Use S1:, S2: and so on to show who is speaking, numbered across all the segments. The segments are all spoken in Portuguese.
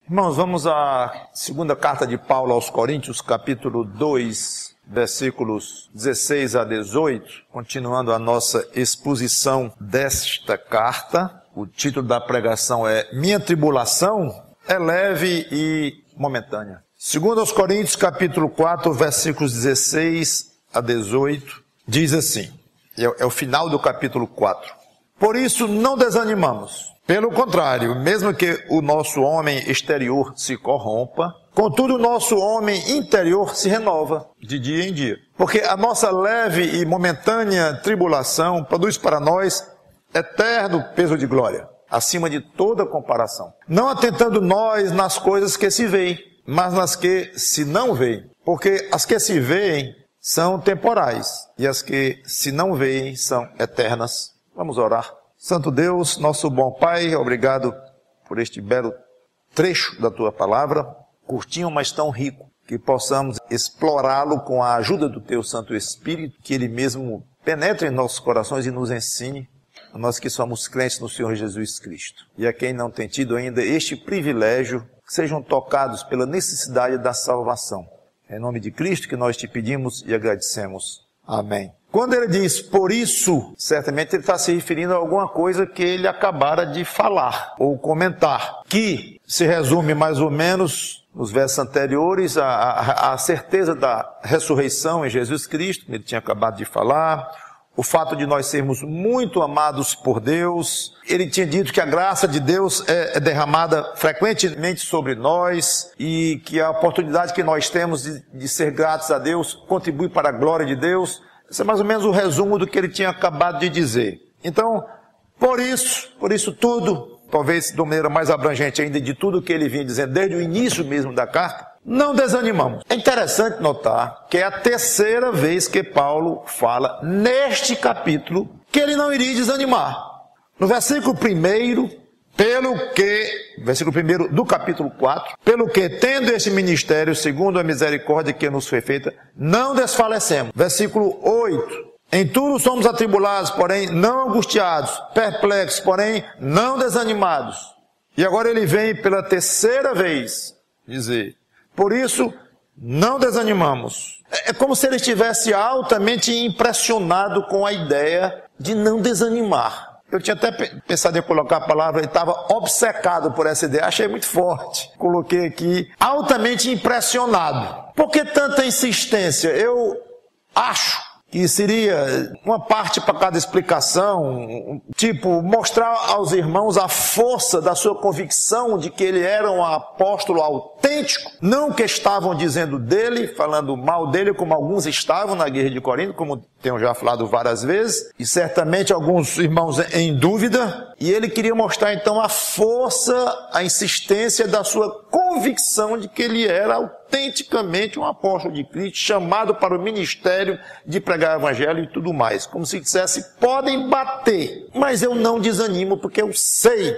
S1: Irmãos, vamos à segunda carta de Paulo aos Coríntios, capítulo 2, versículos 16 a 18, continuando a nossa exposição desta carta. O título da pregação é Minha tribulação é leve e momentânea. Segundo aos Coríntios, capítulo 4, versículos 16 a 18, diz assim, é o final do capítulo 4. Por isso não desanimamos. Pelo contrário, mesmo que o nosso homem exterior se corrompa, contudo o nosso homem interior se renova de dia em dia. Porque a nossa leve e momentânea tribulação produz para nós eterno peso de glória, acima de toda comparação. Não atentando nós nas coisas que se veem, mas nas que se não veem. Porque as que se veem são temporais, e as que se não veem são eternas. Vamos orar. Santo Deus, nosso bom Pai, obrigado por este belo trecho da Tua palavra, curtinho, mas tão rico, que possamos explorá-lo com a ajuda do Teu Santo Espírito, que Ele mesmo penetre em nossos corações e nos ensine, a nós que somos crentes no Senhor Jesus Cristo. E a quem não tem tido ainda este privilégio, que sejam tocados pela necessidade da salvação. É em nome de Cristo que nós te pedimos e agradecemos. Amém. Quando ele diz, por isso, certamente ele está se referindo a alguma coisa que ele acabara de falar ou comentar, que se resume mais ou menos nos versos anteriores a certeza da ressurreição em Jesus Cristo, ele tinha acabado de falar, o fato de nós sermos muito amados por Deus, ele tinha dito que a graça de Deus é derramada frequentemente sobre nós e que a oportunidade que nós temos de ser gratos a Deus contribui para a glória de Deus. Esse é mais ou menos o resumo do que ele tinha acabado de dizer. Então, por isso tudo, talvez de maneira mais abrangente ainda de tudo que ele vinha dizendo desde o início mesmo da carta, não desanimamos. É interessante notar que é a terceira vez que Paulo fala neste capítulo que ele não iria desanimar. No versículo 1, versículo 1 do capítulo 4, pelo que, tendo este ministério, segundo a misericórdia que nos foi feita, não desfalecemos. Versículo 8, em tudo somos atribulados, porém não angustiados, perplexos, porém não desanimados. E agora ele vem pela terceira vez dizer, por isso não desanimamos. É como se ele estivesse altamente impressionado com a ideia de não desanimar. Eu tinha até pensado em colocar a palavra, ele estava obcecado por essa ideia, achei muito forte. Coloquei aqui, altamente impressionado. Por que tanta insistência? Eu acho que seria uma parte para cada explicação, tipo, mostrar aos irmãos a força da sua convicção de que ele era um apóstolo autêntico, não que estavam dizendo dele, falando mal dele, como alguns estavam na guerra de Corinto, como tenho já falado várias vezes, e certamente alguns irmãos em dúvida, e ele queria mostrar então a força, a insistência da sua convicção de que ele era autenticamente um apóstolo de Cristo, chamado para o ministério de pregar o evangelho e tudo mais. Como se dissesse, podem bater, mas eu não desanimo porque eu sei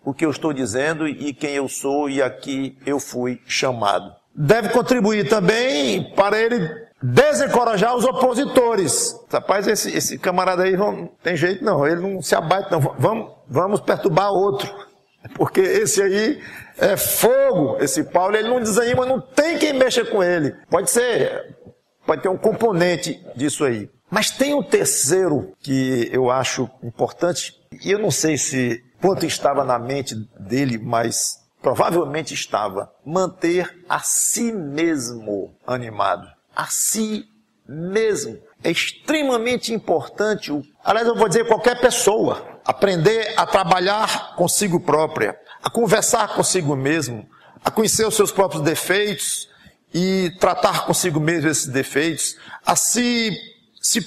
S1: o que eu estou dizendo e quem eu sou e aqui eu fui chamado. Deve contribuir também para ele desencorajar os opositores. Rapaz, esse camarada aí não tem jeito não, ele não se abate não, vamos perturbar outro. Porque esse aí é fogo, esse Paulo, ele não desanima, não tem quem mexa com ele. Pode ter um componente disso aí. Mas tem um terceiro que eu acho importante, e eu não sei se quanto estava na mente dele, mas provavelmente estava. Manter a si mesmo animado. A si mesmo. É extremamente importante, aliás, eu vou dizer qualquer pessoa, aprender a trabalhar consigo própria, a conversar consigo mesmo, a conhecer os seus próprios defeitos e tratar consigo mesmo esses defeitos, a se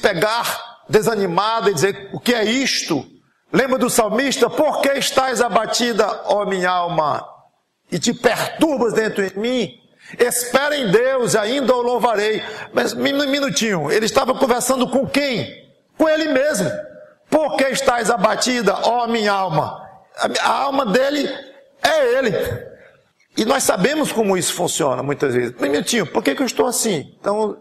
S1: pegar desanimado e dizer, o que é isto? Lembra do salmista? Por que estás abatida, ó minha alma, e te perturbas dentro de mim? Espera em Deus, ainda o louvarei. Mas, um minutinho, ele estava conversando com quem? Com ele mesmo. Por que estás abatida, ó minha alma? A alma dele é ele. E nós sabemos como isso funciona muitas vezes. Um minutinho, por que eu estou assim? Tão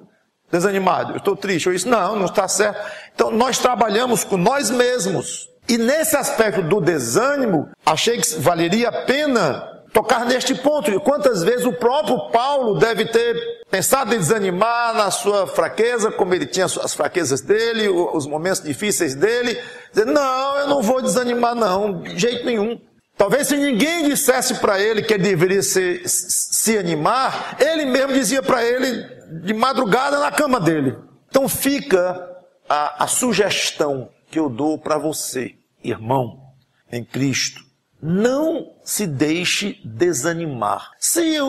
S1: desanimado, eu estou triste, ou isso? Não está certo. Então nós trabalhamos com nós mesmos. E nesse aspecto do desânimo, achei que valeria a pena tocar neste ponto. E quantas vezes o próprio Paulo deve ter pensado em desanimar na sua fraqueza, como ele tinha as fraquezas dele, os momentos difíceis dele, dizer, não, eu não vou desanimar não, de jeito nenhum. Talvez se ninguém dissesse para ele que ele deveria se animar, ele mesmo dizia para ele de madrugada na cama dele. Então fica a sugestão que eu dou para você, irmão, em Cristo. Não se deixe desanimar. Se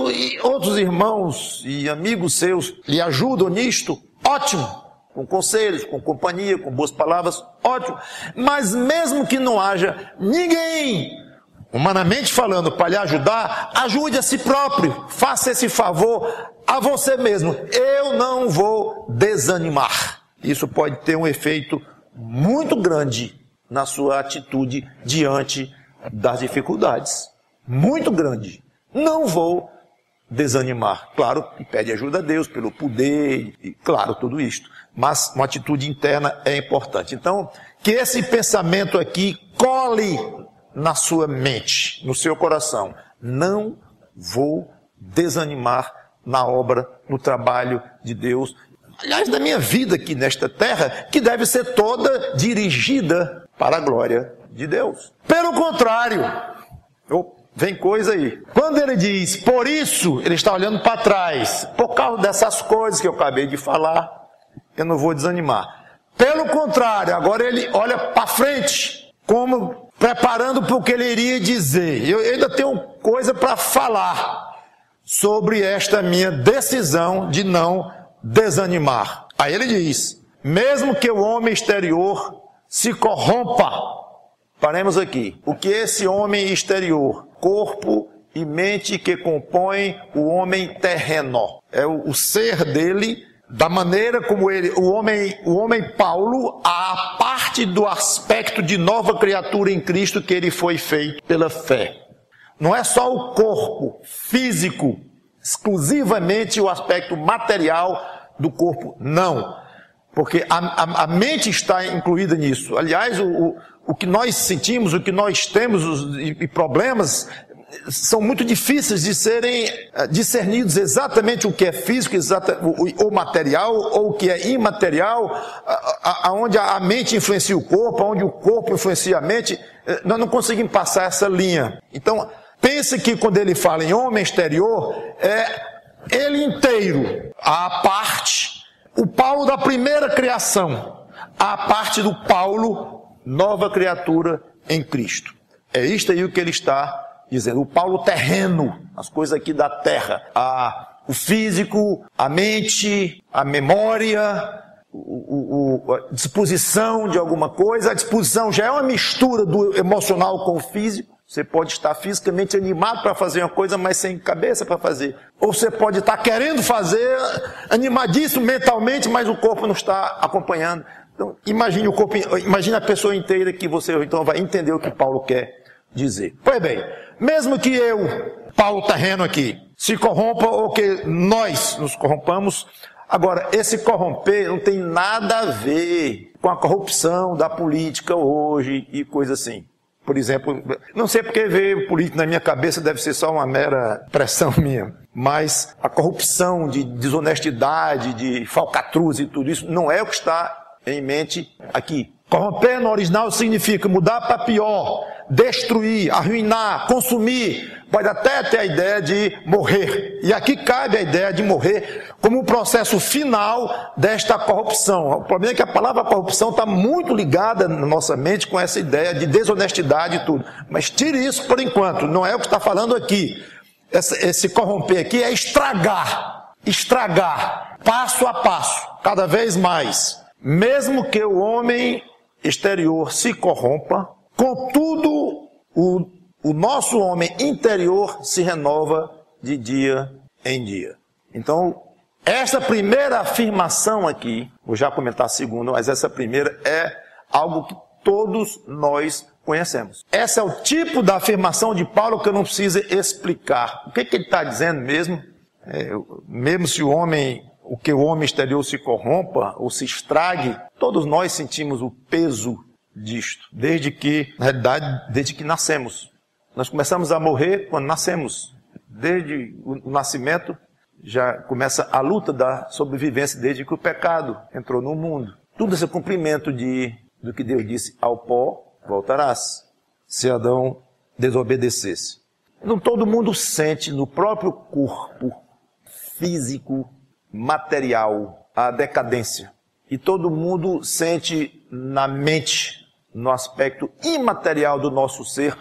S1: outros irmãos e amigos seus lhe ajudam nisto, ótimo. Com conselhos, com companhia, com boas palavras, ótimo. Mas mesmo que não haja ninguém, humanamente falando, para lhe ajudar, ajude a si próprio. Faça esse favor a você mesmo. Eu não vou desanimar. Isso pode ter um efeito muito grande na sua atitude diante das dificuldades. Muito grande. Não vou desanimar. Claro, e pede ajuda a Deus pelo poder, e claro, tudo isto. Mas uma atitude interna é importante. Então, que esse pensamento aqui cole na sua mente, no seu coração. Não vou desanimar na obra, no trabalho de Deus. Aliás, na minha vida aqui nesta terra, que deve ser toda dirigida para a glória de Deus. Pelo contrário, vem coisa aí. Quando ele diz, por isso, ele está olhando para trás. Por causa dessas coisas que eu acabei de falar, eu não vou desanimar. Pelo contrário, agora ele olha para frente, como preparando para o que ele iria dizer. Eu ainda tenho coisa para falar sobre esta minha decisão de não desanimar. Aí ele diz, mesmo que o homem exterior se corrompa. Paremos aqui. O que é esse homem exterior? Corpo e mente que compõem o homem terreno. É o ser dele, da maneira como ele, o homem Paulo, a parte do aspecto de nova criatura em Cristo que ele foi feito pela fé. Não é só o corpo físico, exclusivamente o aspecto material do corpo, não. Porque a mente está incluída nisso. Aliás, o que nós sentimos, o que nós temos, e problemas, são muito difíceis de serem discernidos exatamente o que é físico, ou material, ou o que é imaterial, aonde a mente influencia o corpo, aonde o corpo influencia a mente. Nós não conseguimos passar essa linha. Então, pense que quando ele fala em homem exterior, é ele inteiro, a parte, o Paulo da primeira criação, a parte do Paulo, nova criatura em Cristo. É isto aí o que ele está dizendo. O Paulo terreno, as coisas aqui da terra, o físico, a mente, a memória, a disposição de alguma coisa. A disposição já é uma mistura do emocional com o físico. Você pode estar fisicamente animado para fazer uma coisa, mas sem cabeça para fazer. Ou você pode estar querendo fazer, animadíssimo mentalmente, mas o corpo não está acompanhando. Então, imagine o corpo, imagine a pessoa inteira que você então vai entender o que Paulo quer dizer. Pois bem, mesmo que Paulo terreno aqui, se corrompa ou que nós nos corrompamos, agora, esse corromper não tem nada a ver com a corrupção da política hoje e coisa assim. Por exemplo, não sei porque ver político na minha cabeça deve ser só uma mera pressão minha, mas a corrupção de desonestidade, de falcatruz e tudo isso não é o que está em mente aqui. Corromper no original significa mudar para pior, destruir, arruinar, consumir, pode até ter a ideia de morrer. E aqui cabe a ideia de morrer como um processo final desta corrupção. O problema é que a palavra corrupção está muito ligada na nossa mente com essa ideia de desonestidade e tudo. Mas tire isso por enquanto, não é o que está falando aqui. Esse corromper aqui é estragar, passo a passo, cada vez mais. Mesmo que o homem exterior se corrompa, contudo, o nosso homem interior se renova de dia em dia. Então, essa primeira afirmação aqui, vou já comentar a segunda, mas essa primeira é algo que todos nós conhecemos. Esse é o tipo da afirmação de Paulo que eu não preciso explicar. O que ele está dizendo mesmo? Mesmo se o homem exterior se corrompa ou se estrague, todos nós sentimos o peso disto, desde que, na realidade, desde que nascemos. Nós começamos a morrer quando nascemos. Desde o nascimento já começa a luta da sobrevivência desde que o pecado entrou no mundo. Tudo esse cumprimento do que Deus disse: ao pó voltarás, se Adão desobedecesse. Então todo mundo sente no próprio corpo físico, material, a decadência. E todo mundo sente na mente, no aspecto imaterial do nosso ser,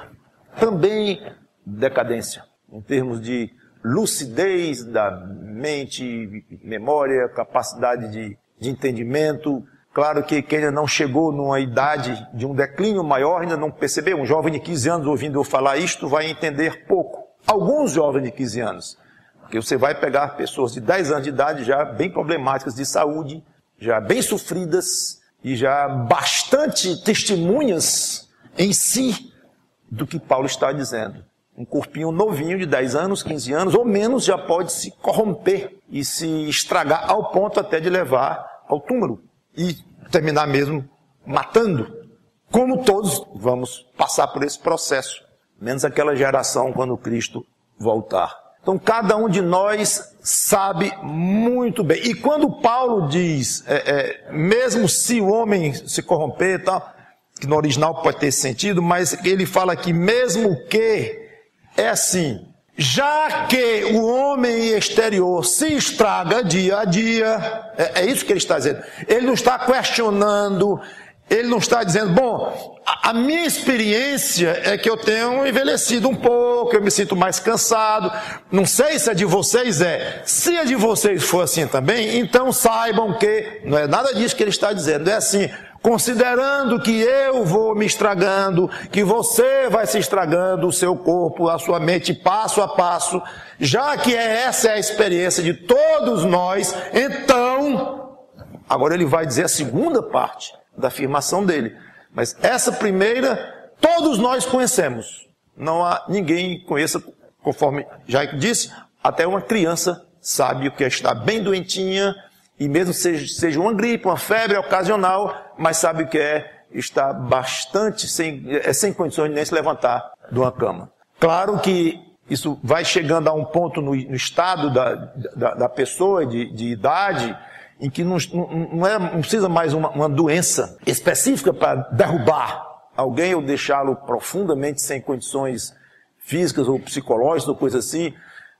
S1: também decadência. Em termos de lucidez da mente, memória, capacidade de entendimento. Claro que quem ainda não chegou numa idade de um declínio maior, ainda não percebeu. Um jovem de 15 anos ouvindo eu falar isto vai entender pouco. Alguns jovens de 15 anos. Porque você vai pegar pessoas de 10 anos de idade já bem problemáticas de saúde, já bem sofridas e já bastante testemunhas em si do que Paulo está dizendo. Um corpinho novinho de 10 anos, 15 anos ou menos já pode se corromper e se estragar ao ponto até de levar ao túmulo e terminar mesmo matando. Como todos vamos passar por esse processo, menos aquela geração quando Cristo voltar. Então cada um de nós sabe muito bem. E quando Paulo diz, mesmo se o homem se corromper e tal, que no original pode ter sentido, mas ele fala aqui, mesmo que, é assim, já que o homem exterior se estraga dia a dia, é isso que ele está dizendo. Ele não está questionando, ele não está dizendo, bom, a minha experiência é que eu tenho envelhecido um pouco, eu me sinto mais cansado, não sei se a de vocês é. Se a de vocês for assim também, então saibam que, não é nada disso que ele está dizendo, é assim, considerando que eu vou me estragando, que você vai se estragando, o seu corpo, a sua mente, passo a passo, já que essa é a experiência de todos nós, então, agora ele vai dizer a segunda parte da afirmação dele. Mas essa primeira, todos nós conhecemos. Não há ninguém que conheça, conforme já disse, até uma criança sabe o que é estar bem doentinha, e mesmo seja uma gripe, uma febre ocasional, mas sabe o que é estar bastante sem condições de nem se levantar de uma cama. Claro que isso vai chegando a um ponto no estado da pessoa, de idade, em que não precisa mais uma doença específica para derrubar alguém ou deixá-lo profundamente sem condições físicas ou psicológicas ou coisa assim,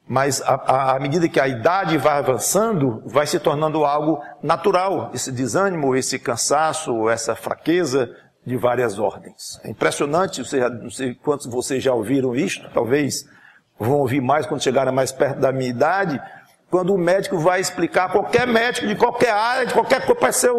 S1: mas à medida que a idade vai avançando, vai se tornando algo natural, esse desânimo, esse cansaço, essa fraqueza de várias ordens. É impressionante, não sei quantos de vocês já ouviram isto, talvez vão ouvir mais quando chegarem mais perto da minha idade, quando o médico vai explicar, qualquer médico de qualquer área, de qualquer coisa, pode ser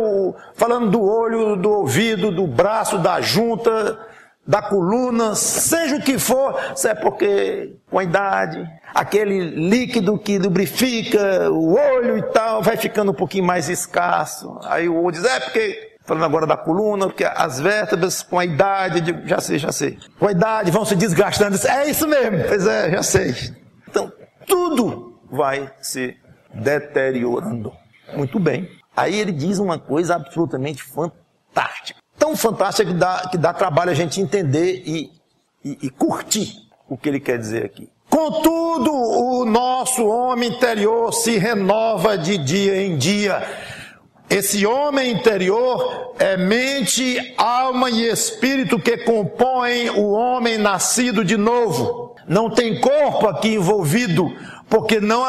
S1: falando do olho, do ouvido, do braço, da junta, da coluna, seja o que for, isso é porque com a idade, aquele líquido que lubrifica o olho e tal, vai ficando um pouquinho mais escasso. Aí o outro diz, porque, falando agora da coluna, porque as vértebras com a idade, já sei. Com a idade vão se desgastando. É isso mesmo, pois é, já sei. Então, tudo vai se deteriorando. Muito bem. Aí ele diz uma coisa absolutamente fantástica. Tão fantástica que dá trabalho a gente entender e curtir o que ele quer dizer aqui. Contudo, o nosso homem interior se renova de dia em dia. Esse homem interior é mente, alma e espírito que compõem o homem nascido de novo. Não tem corpo aqui envolvido, porque não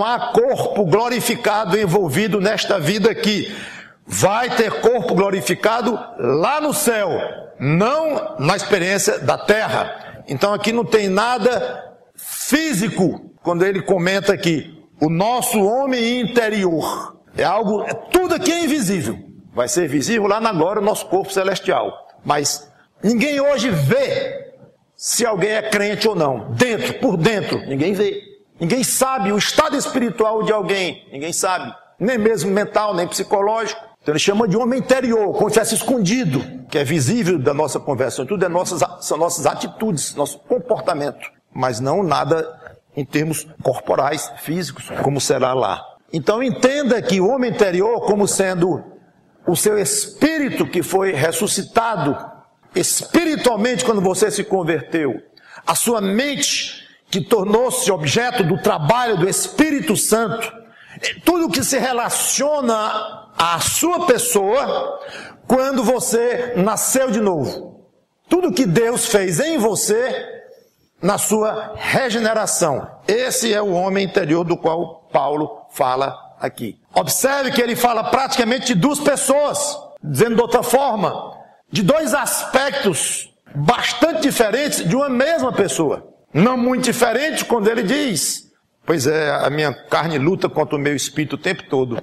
S1: há corpo glorificado envolvido nesta vida aqui. Vai ter corpo glorificado lá no céu, não na experiência da terra. Então aqui não tem nada físico, quando ele comenta aqui, o nosso homem interior. Tudo aqui é invisível. Vai ser visível lá na glória, o nosso corpo celestial. Mas ninguém hoje vê se alguém é crente ou não. Por dentro, ninguém vê. Ninguém sabe o estado espiritual de alguém. Ninguém sabe. Nem mesmo mental, nem psicológico. Então ele chama de homem interior, como se tivesse escondido, que é visível da nossa conversão. Tudo são nossas atitudes, nosso comportamento. Mas não nada em termos corporais, físicos, como será lá. Então entenda que o homem interior como sendo o seu espírito que foi ressuscitado espiritualmente quando você se converteu. a sua mente, que tornou-se objeto do trabalho do Espírito Santo, tudo que se relaciona à sua pessoa, quando você nasceu de novo. Tudo que Deus fez em você, na sua regeneração. Esse é o homem interior do qual Paulo fala aqui. Observe que ele fala praticamente de duas pessoas, dizendo de outra forma, de dois aspectos bastante diferentes de uma mesma pessoa. Não muito diferente quando ele diz, pois é, a minha carne luta contra o meu espírito o tempo todo.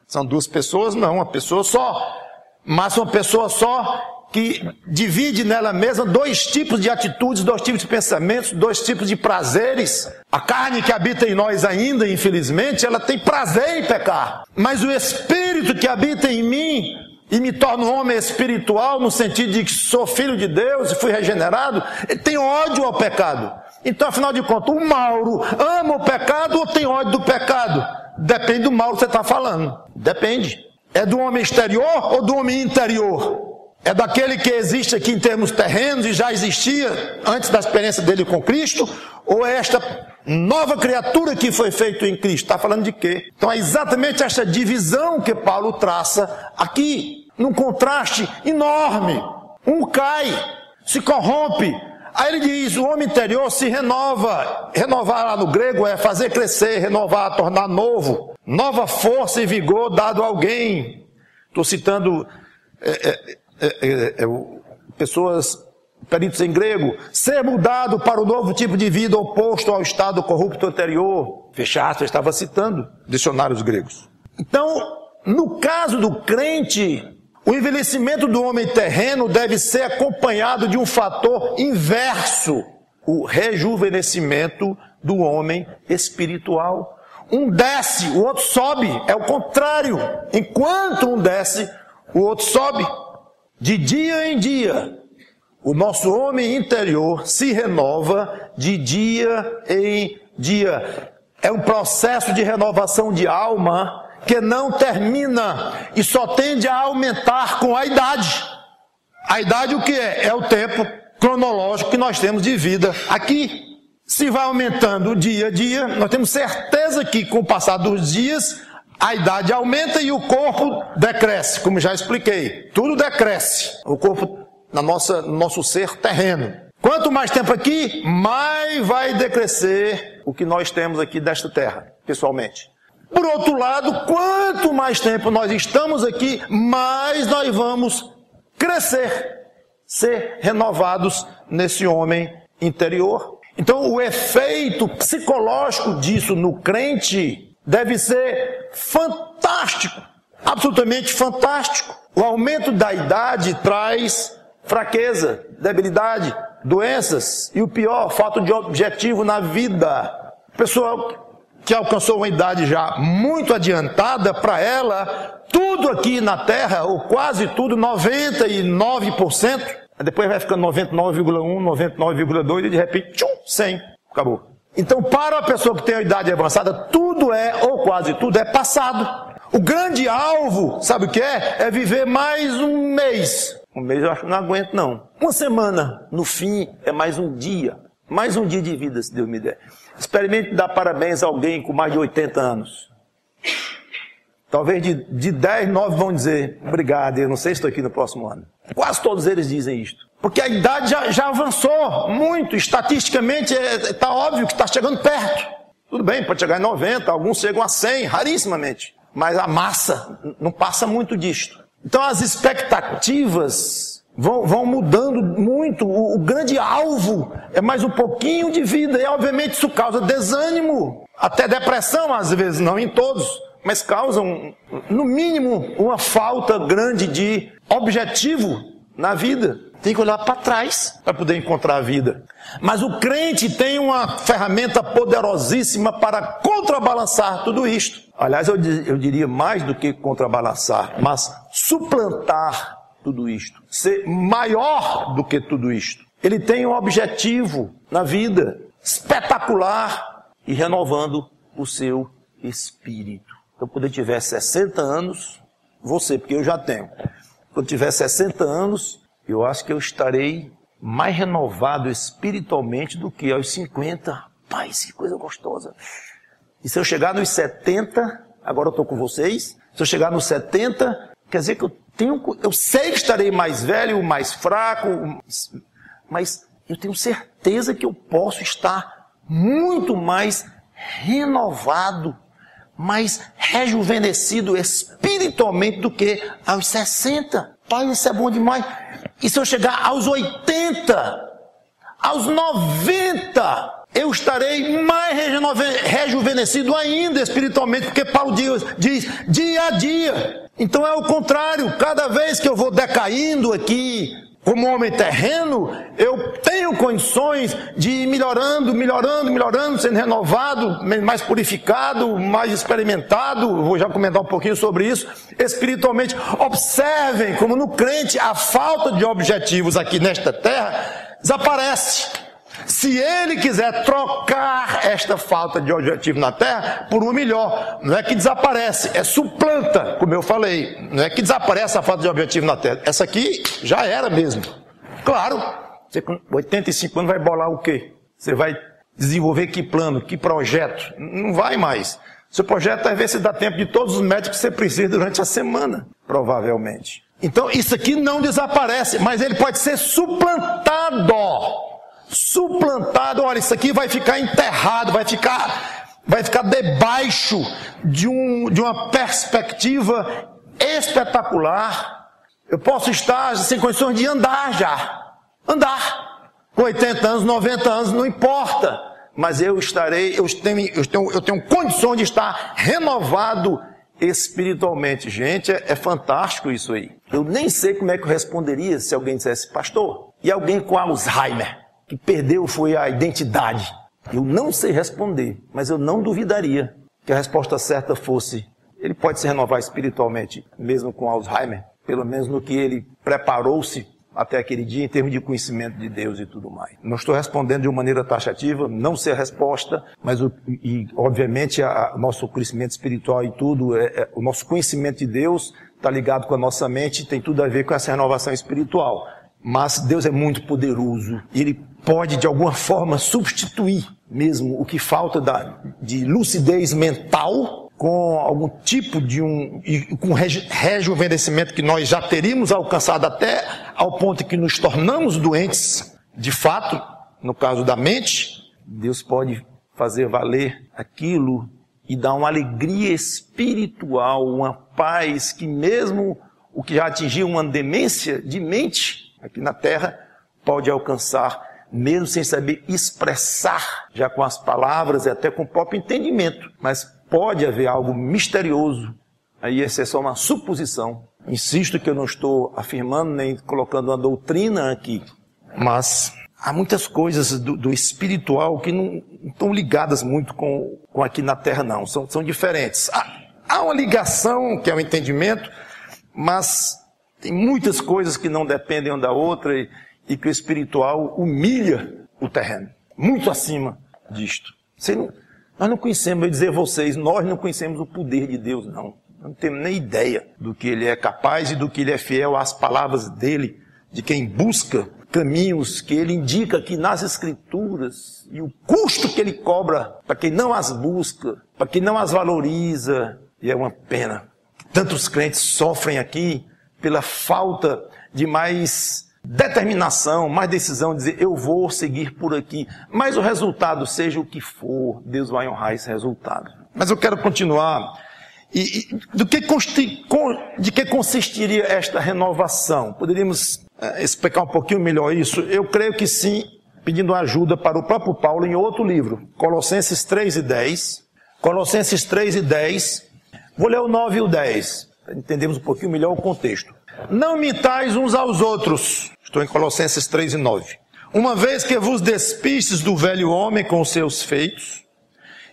S1: São duas pessoas? Não, uma pessoa só. Mas uma pessoa só que divide nela mesma dois tipos de atitudes, dois tipos de pensamentos, dois tipos de prazeres. A carne que habita em nós ainda, infelizmente, ela tem prazer em pecar. Mas o Espírito que habita em mim e me torna um homem espiritual, no sentido de que sou filho de Deus e fui regenerado, ele tem ódio ao pecado. Então, afinal de contas, o Mauro ama o pecado ou tem ódio do pecado? Depende do Mauro que você está falando. Depende. É do homem exterior ou do homem interior? É daquele que existe aqui em termos terrenos e já existia antes da experiência dele com Cristo? Ou é esta nova criatura que foi feita em Cristo? Está falando de quê? Então é exatamente esta divisão que Paulo traça aqui, num contraste enorme. Um cai, se corrompe. Aí ele diz, o homem interior se renova. Renovar lá no grego é fazer crescer, renovar, tornar novo. Nova força e vigor dado a alguém. Estou citando pessoas, peritos em grego. Ser mudado para o novo tipo de vida oposto ao estado corrupto anterior. Fechado, eu estava citando dicionários gregos. Então, no caso do crente, o envelhecimento do homem terreno deve ser acompanhado de um fator inverso, o rejuvenescimento do homem espiritual. Um desce, o outro sobe, é o contrário. Enquanto um desce, o outro sobe. De dia em dia, o nosso homem interior se renova de dia em dia. É um processo de renovação de alma que não termina e só tende a aumentar com a idade. A idade o que é? É o tempo cronológico que nós temos de vida aqui. Se vai aumentando dia a dia, nós temos certeza que com o passar dos dias, a idade aumenta e o corpo decresce, como já expliquei. Tudo decresce. O corpo no nosso ser terreno. Quanto mais tempo aqui, mais vai decrescer o que nós temos aqui desta terra, pessoalmente. Por outro lado, quanto mais tempo nós estamos aqui, mais nós vamos crescer, ser renovados nesse homem interior. Então, o efeito psicológico disso no crente deve ser fantástico, absolutamente fantástico. O aumento da idade traz fraqueza, debilidade, doenças e o pior, falta de objetivo na vida. O pessoal que alcançou uma idade já muito adiantada, para ela, tudo aqui na Terra, ou quase tudo, 99%, depois vai ficando 99,1, 99,2 e de repente, 100, acabou. Então, para a pessoa que tem a idade avançada, tudo é, ou quase tudo, é passado. O grande alvo, sabe o que é? É viver mais um mês. Um mês eu acho que não aguento, não. Uma semana, no fim, é mais um dia. Mais um dia de vida, se Deus me der. Experimente dar parabéns a alguém com mais de 80 anos. Talvez de 10, 9 vão dizer, obrigado, eu não sei se estou aqui no próximo ano. Quase todos eles dizem isto. Porque a idade já avançou muito, estatisticamente está óbvio que está chegando perto. Tudo bem, pode chegar em 90, alguns chegam a 100, rarissimamente. Mas a massa não passa muito disto. Então as expectativas vão mudando muito. O grande alvo é mais um pouquinho de vida. E obviamente isso causa desânimo, até depressão às vezes, não em todos. Mas causam, no mínimo, uma falta grande de objetivo na vida. Tem que olhar para trás para poder encontrar a vida. Mas o crente tem uma ferramenta poderosíssima para contrabalançar tudo isto. Aliás, eu diria mais do que contrabalançar, mas suplantar tudo isto. Ser maior do que tudo isto. Ele tem um objetivo na vida espetacular e renovando o seu espírito. Então, quando eu tiver 60 anos, porque eu já tenho. Quando tiver 60 anos, eu acho que eu estarei mais renovado espiritualmente do que aos 50. Rapaz, que coisa gostosa. E se eu chegar nos 70, agora eu estou com vocês, se eu chegar nos 70, quer dizer que eu sei que estarei mais velho, mais fraco, mas eu tenho certeza que eu posso estar muito mais renovado, mais rejuvenescido espiritualmente do que aos 60. Pai, isso é bom demais. E se eu chegar aos 80, aos 90, eu estarei mais rejuvenescido ainda espiritualmente, porque Paulo diz dia a dia. Então é o contrário, cada vez que eu vou decaindo aqui, como homem terreno, eu tenho condições de ir melhorando, sendo renovado, mais purificado, mais experimentado. Vou já comentar um pouquinho sobre isso. Espiritualmente, observem como no crente a falta de objetivos aqui nesta terra desaparece. Se ele quiser trocar esta falta de objetivo na terra por uma melhor, não é que desaparece, é suplanta, como eu falei. Não é que desaparece a falta de objetivo na terra. Essa aqui já era mesmo. Claro, você com 85 anos vai bolar o quê? Você vai desenvolver que plano, que projeto? Não vai mais. Seu projeto às vezes dá tempo de todos os médicos que você precisa durante a semana, provavelmente. Então isso aqui não desaparece, mas ele pode ser suplantado. Olha, isso aqui vai ficar enterrado, vai ficar debaixo de uma perspectiva espetacular. Eu posso estar sem condições de andar já. Andar. Com 80 anos, 90 anos, não importa. Mas eu tenho condições de estar renovado espiritualmente. Gente, é fantástico isso aí. Eu nem sei como é que eu responderia se alguém dissesse, pastor, e alguém com Alzheimer? Que perdeu foi a identidade. Eu não sei responder, mas eu não duvidaria que a resposta certa fosse, ele pode se renovar espiritualmente, mesmo com Alzheimer, pelo menos no que ele preparou-se até aquele dia em termos de conhecimento de Deus e tudo mais. Não estou respondendo de uma maneira taxativa, não sei a resposta, mas obviamente o nosso crescimento espiritual e tudo, o nosso conhecimento de Deus está ligado com a nossa mente, tem tudo a ver com essa renovação espiritual. Mas Deus é muito poderoso e Ele pode de alguma forma substituir mesmo o que falta de lucidez mental com algum tipo com rejuvenescimento que nós já teríamos alcançado até ao ponto que nos tornamos doentes de fato, no caso da mente. Deus pode fazer valer aquilo e dar uma alegria espiritual, uma paz que mesmo o que já atingiu uma demência de mente aqui na terra, pode alcançar, mesmo sem saber expressar, já com as palavras e até com o próprio entendimento. Mas pode haver algo misterioso, aí essa é só uma suposição. Insisto que eu não estou afirmando nem colocando uma doutrina aqui, mas há muitas coisas do espiritual que não estão ligadas muito com aqui na terra não, são diferentes. Há uma ligação que é o entendimento, mas tem muitas coisas que não dependem uma da outra e que o espiritual humilha o terreno, muito acima disto. Nós não conhecemos, eu dizer a vocês, nós não conhecemos o poder de Deus, não. Não temos nem ideia do que Ele é capaz e do que Ele é fiel às palavras dEle, de quem busca caminhos que Ele indica aqui nas Escrituras, e o custo que Ele cobra para quem não as busca, para quem não as valoriza. E é uma pena. Tantos crentes sofrem aqui pela falta de mais determinação, mais decisão, de dizer, eu vou seguir por aqui. Mas o resultado, seja o que for, Deus vai honrar esse resultado. Mas eu quero continuar. De que consistiria esta renovação? Poderíamos explicar um pouquinho melhor isso? Eu creio que sim, pedindo ajuda para o próprio Paulo em outro livro, Colossenses 3:10. Colossenses 3:10. Vou ler o 9 e o 10. Para entendermos um pouquinho melhor o contexto. Não imitais uns aos outros. Estou em Colossenses 3:9. Uma vez que vos despistes do velho homem com os seus feitos,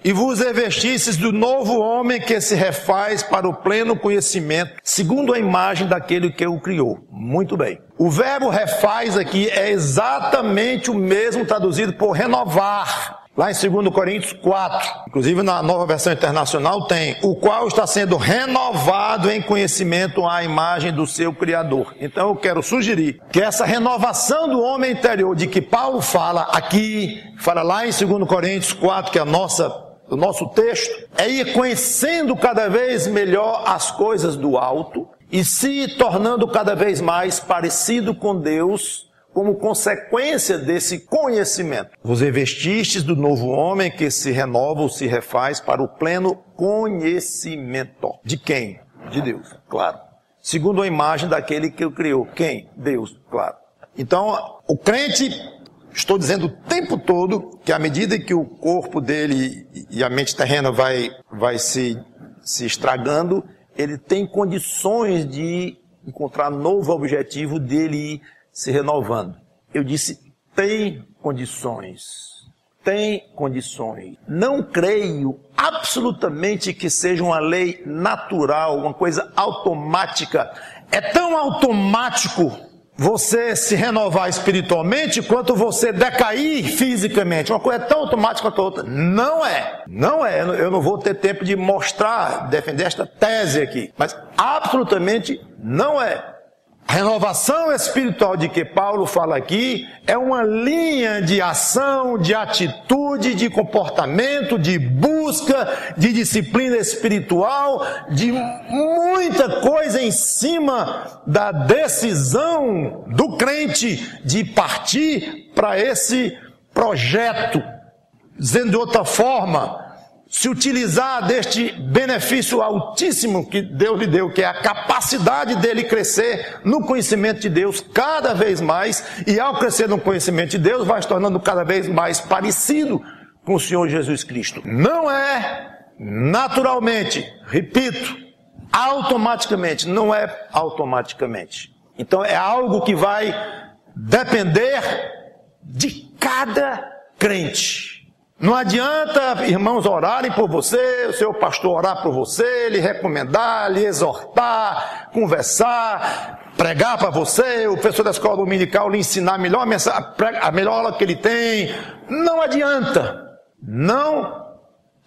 S1: e vos revestistes do novo homem que se refaz para o pleno conhecimento, segundo a imagem daquele que o criou. Muito bem. O verbo refaz aqui é exatamente o mesmo traduzido por renovar. Lá em 2 Coríntios 4, inclusive na Nova Versão Internacional tem, o qual está sendo renovado em conhecimento à imagem do seu Criador. Então eu quero sugerir que essa renovação do homem interior, de que Paulo fala aqui, fala lá em 2 Coríntios 4, que é o nosso texto, é ir conhecendo cada vez melhor as coisas do alto e se tornando cada vez mais parecido com Deus, como consequência desse conhecimento. Vos revestistes do novo homem que se renova ou se refaz para o pleno conhecimento. De quem? De Deus, claro. Segundo a imagem daquele que o criou. Quem? Deus, claro. Então, o crente, estou dizendo o tempo todo, que à medida que o corpo dele e a mente terrena vai se estragando, ele tem condições de encontrar novo objetivo dele ir se renovando. Eu disse, tem condições. Tem condições. Não creio absolutamente que seja uma lei natural, uma coisa automática. É tão automático você se renovar espiritualmente quanto você decair fisicamente. Uma coisa tão automática quanto a outra. Não é. Não é. Eu não vou ter tempo de mostrar, defender esta tese aqui. Mas absolutamente não é. A renovação espiritual de que Paulo fala aqui é uma linha de ação, de atitude, de comportamento, de busca, de disciplina espiritual, de muita coisa em cima da decisão do crente de partir para esse projeto. Dizendo de outra forma, se utilizar deste benefício altíssimo que Deus lhe deu, que é a capacidade dele crescer no conhecimento de Deus cada vez mais, e ao crescer no conhecimento de Deus, vai se tornando cada vez mais parecido com o Senhor Jesus Cristo. Não é naturalmente, repito, automaticamente, não é automaticamente. Então é algo que vai depender de cada crente. Não adianta, irmãos, orarem por você, o seu pastor orar por você, lhe recomendar, lhe exortar, conversar, pregar para você, o professor da escola dominical lhe ensinar a melhor mensagem, a melhor aula que ele tem. Não adianta. Não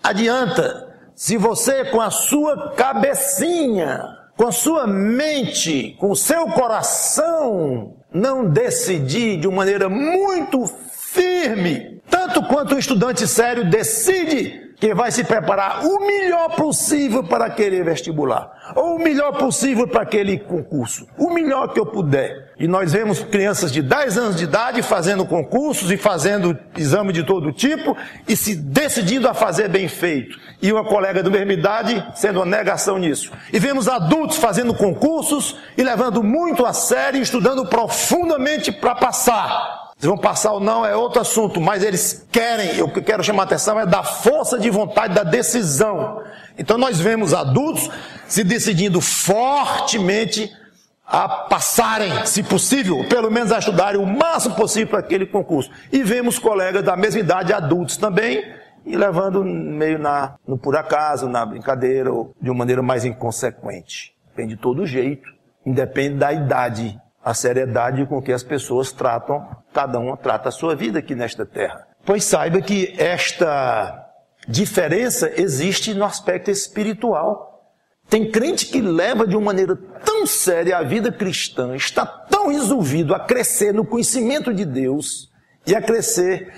S1: adianta. Se você com a sua cabecinha, com a sua mente, com o seu coração, não decidir de uma maneira muito firme, tanto quanto um estudante sério decide que vai se preparar o melhor possível para aquele vestibular, ou o melhor possível para aquele concurso, o melhor que eu puder. E nós vemos crianças de 10 anos de idade fazendo concursos e fazendo exame de todo tipo e se decidindo a fazer bem feito. E uma colega da mesma idade sendo uma negação nisso. E vemos adultos fazendo concursos e levando muito a sério e estudando profundamente para passar. Se vão passar ou não é outro assunto, mas eles querem, o que eu quero chamar a atenção é da força de vontade, da decisão. Então nós vemos adultos se decidindo fortemente a passarem, se possível, pelo menos a estudarem o máximo possível para aquele concurso. E vemos colegas da mesma idade, adultos também, e levando meio no por acaso, na brincadeira, ou de uma maneira mais inconsequente. Tem de todo jeito, independe da idade. A seriedade com que as pessoas tratam, cada uma trata a sua vida aqui nesta terra. Pois saiba que esta diferença existe no aspecto espiritual. Tem crente que leva de uma maneira tão séria a vida cristã, está tão resolvido a crescer no conhecimento de Deus e a crescer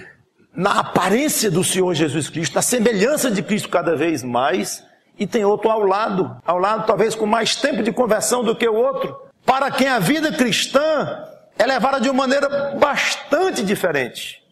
S1: na aparência do Senhor Jesus Cristo, na semelhança de Cristo cada vez mais, e tem outro ao lado talvez com mais tempo de conversão do que o outro, para quem a vida cristã é levada de uma maneira bastante diferente.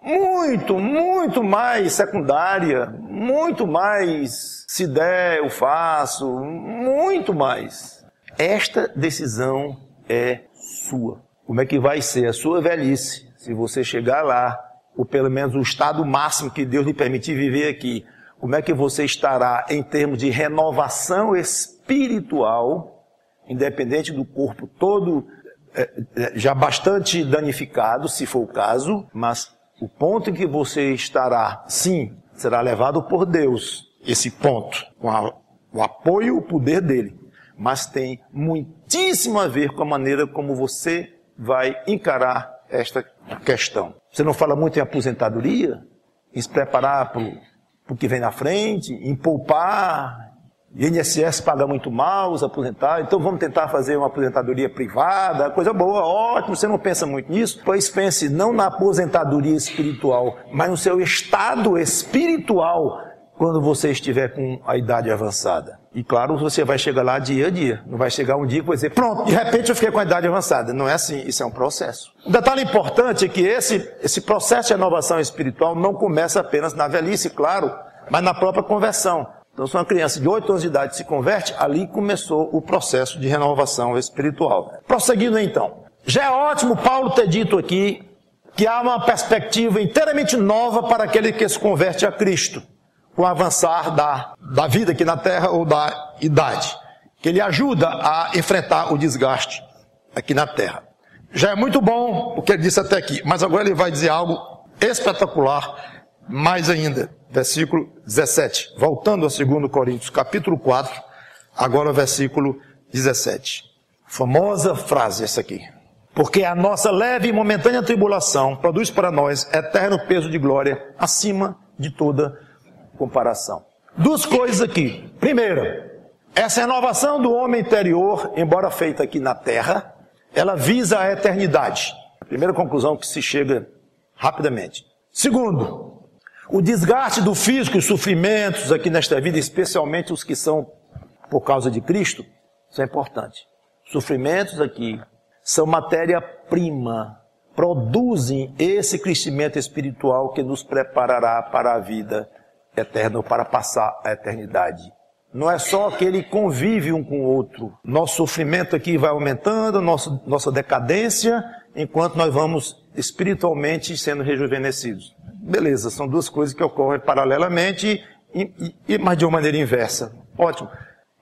S1: Muito mais secundária, muito mais se der eu faço, muito mais. Esta decisão é sua. Como é que vai ser a sua velhice, se você chegar lá, ou pelo menos o estado máximo que Deus lhe permitir viver aqui, como é que você estará em termos de renovação espiritual, independente do corpo todo já bastante danificado, se for o caso, mas o ponto em que você estará, sim, será levado por Deus, esse ponto, com o apoio, o poder dele, mas tem muitíssimo a ver com a maneira como você vai encarar esta questão. Você não fala muito em aposentadoria? em se preparar para o que vem na frente, em poupar. O INSS paga muito mal os aposentados, então vamos tentar fazer uma aposentadoria privada, coisa boa, ótimo, você não pensa muito nisso? Pois pense não na aposentadoria espiritual, mas no seu estado espiritual quando você estiver com a idade avançada. E claro, você vai chegar lá dia a dia, não vai chegar um dia e vai dizer, pronto, de repente eu fiquei com a idade avançada. Não é assim, isso é um processo. Um detalhe importante é que esse processo de renovação espiritual não começa apenas na velhice, claro, mas na própria conversão. Então, se uma criança de 8 anos de idade se converte, ali começou o processo de renovação espiritual. Prosseguindo então. Já é ótimo Paulo ter dito aqui que há uma perspectiva inteiramente nova para aquele que se converte a Cristo, com o avançar da vida aqui na terra ou da idade, que ele ajuda a enfrentar o desgaste aqui na terra. Já é muito bom o que ele disse até aqui, mas agora ele vai dizer algo espetacular, mais ainda. Versículo 17, voltando a 2 Coríntios, capítulo 4, agora versículo 17. Famosa frase essa aqui. Porque a nossa leve e momentânea tribulação produz para nós eterno peso de glória acima de toda comparação. Duas coisas aqui. Primeira, essa renovação do homem interior, embora feita aqui na terra, ela visa a eternidade. Primeira conclusão que se chega rapidamente. Segundo, o desgaste do físico e os sofrimentos aqui nesta vida, especialmente os que são por causa de Cristo, isso é importante. Sofrimentos aqui são matéria-prima, produzem esse crescimento espiritual que nos preparará para a vida eterna, ou para passar a eternidade. Não é só que ele convive um com o outro. Nosso sofrimento aqui vai aumentando, nossa decadência, enquanto nós vamos espiritualmente sendo rejuvenescidos. Beleza, são duas coisas que ocorrem paralelamente, mas de uma maneira inversa. Ótimo.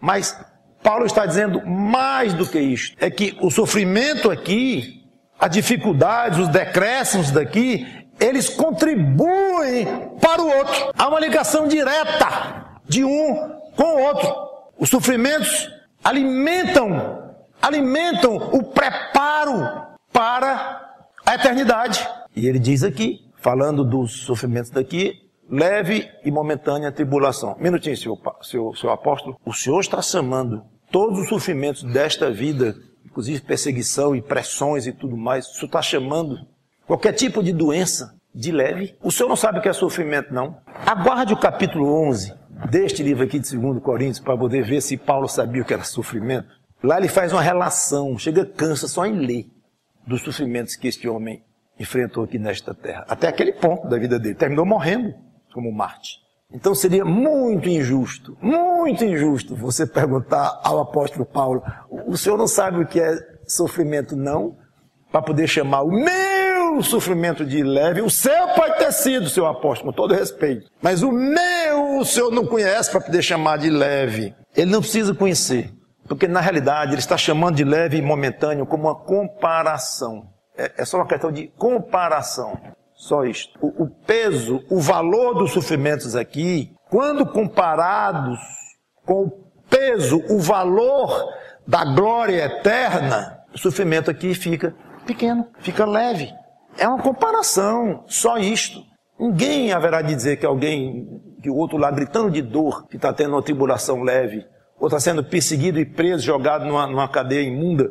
S1: Mas Paulo está dizendo mais do que isto. É que o sofrimento aqui, a dificuldade, os decréscimos daqui, eles contribuem para o outro. Há uma ligação direta de um com o outro. Os sofrimentos alimentam o preparo para a eternidade. E ele diz aqui, falando dos sofrimentos daqui, leve e momentânea tribulação. Minutinho, seu apóstolo. O Senhor está chamando todos os sofrimentos desta vida, inclusive perseguição e pressões e tudo mais, o Senhor está chamando qualquer tipo de doença de leve. O Senhor não sabe o que é sofrimento, não. Aguarde o capítulo 11 deste livro aqui de 2 Coríntios para poder ver se Paulo sabia o que era sofrimento. Lá ele faz uma relação, cansa só em ler dos sofrimentos que este homem enfrentou aqui nesta terra. Até aquele ponto da vida dele. Terminou morrendo como Marte. Então seria muito injusto você perguntar ao apóstolo Paulo, o senhor não sabe o que é sofrimento, não? Para poder chamar o meu sofrimento de leve. O seu pode ter sido, seu apóstolo, com todo respeito. Mas o meu, o senhor não conhece para poder chamar de leve. Ele não precisa conhecer. Porque na realidade ele está chamando de leve e momentâneo como uma comparação. É só uma questão de comparação. Só isto. O peso, o valor dos sofrimentos aqui, quando comparados com o peso, o valor da glória eterna, o sofrimento aqui fica pequeno, fica leve. É uma comparação, só isto. Ninguém haverá de dizer que que o outro lá gritando de dor, que está tendo uma tribulação leve, ou está sendo perseguido e preso, jogado numa cadeia imunda,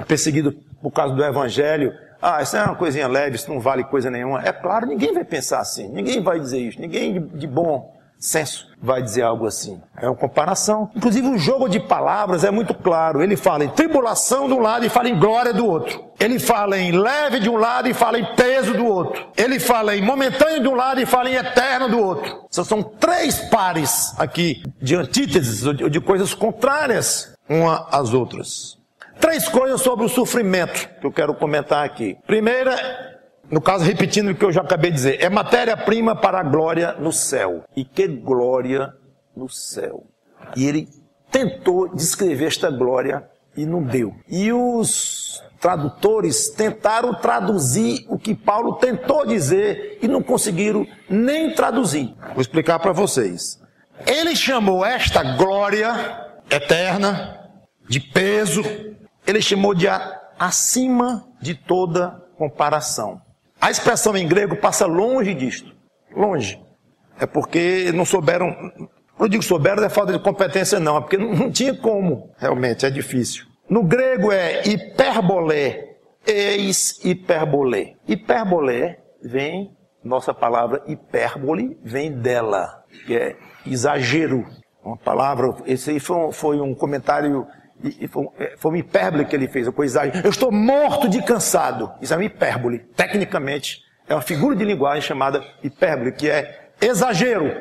S1: perseguido por causa do evangelho. Isso é uma coisinha leve, isso não vale coisa nenhuma. É claro, ninguém vai pensar assim, ninguém vai dizer isso, ninguém de bom senso vai dizer algo assim. É uma comparação. Inclusive o jogo de palavras é muito claro. Ele fala em tribulação de um lado e fala em glória do outro. Ele fala em leve de um lado e fala em peso do outro. Ele fala em momentâneo de um lado e fala em eterno do outro. São três pares aqui de antíteses, ou de coisas contrárias uma às outras. Três coisas sobre o sofrimento que eu quero comentar aqui. Primeira, no caso, repetindo o que eu já acabei de dizer, é matéria-prima para a glória no céu. E que glória no céu. E ele tentou descrever esta glória e não deu. E os tradutores tentaram traduzir o que Paulo tentou dizer e não conseguiram nem traduzir. Vou explicar para vocês. Ele chamou esta glória eterna, de peso, ele chamou de acima de toda comparação. A expressão em grego passa longe disto. Longe. É porque não souberam, não digo souberam, não é falta de competência não, é porque não tinha como, realmente, é difícil. No grego é hiperbolé, eis hiperbolé. Hiperbolé vem, nossa palavra hipérbole, vem dela, que é exagero. Uma palavra, esse aí foi um comentário, foi uma hipérbole que ele fez, uma coisa exagero. Eu estou morto de cansado. Isso é uma hipérbole. Tecnicamente, é uma figura de linguagem chamada hipérbole, que é exagero.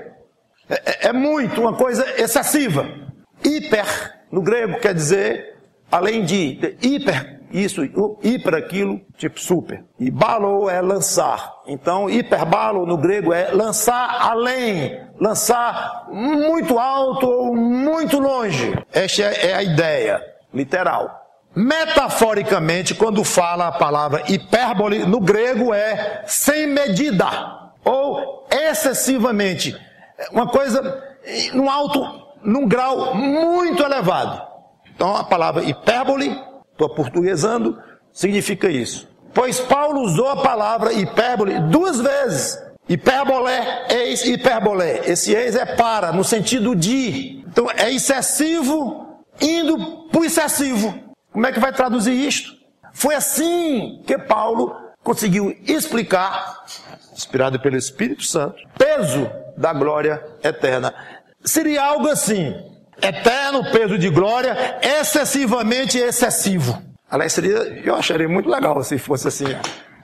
S1: É muito, uma coisa excessiva. Hiper, no grego, quer dizer, além de hiper, isso, hiper aquilo, tipo super. E balo é lançar. Então, hiperbalo no grego é lançar além, lançar muito alto ou muito longe. Esta é a ideia literal. Metaforicamente, quando fala a palavra hipérbole, no grego é sem medida ou excessivamente. Uma coisa num grau muito elevado. Então, a palavra hipérbole, estou aportuguesando, significa isso. Pois Paulo usou a palavra hipérbole 2 vezes. Hiperbolé, eis, hiperbolé. Esse eis é para, no sentido de. Então, é excessivo indo para o excessivo. Como é que vai traduzir isto? Foi assim que Paulo conseguiu explicar, inspirado pelo Espírito Santo, peso da glória eterna. Seria algo assim: eterno peso de glória, excessivamente excessivo. Aliás, eu acharia muito legal se fosse assim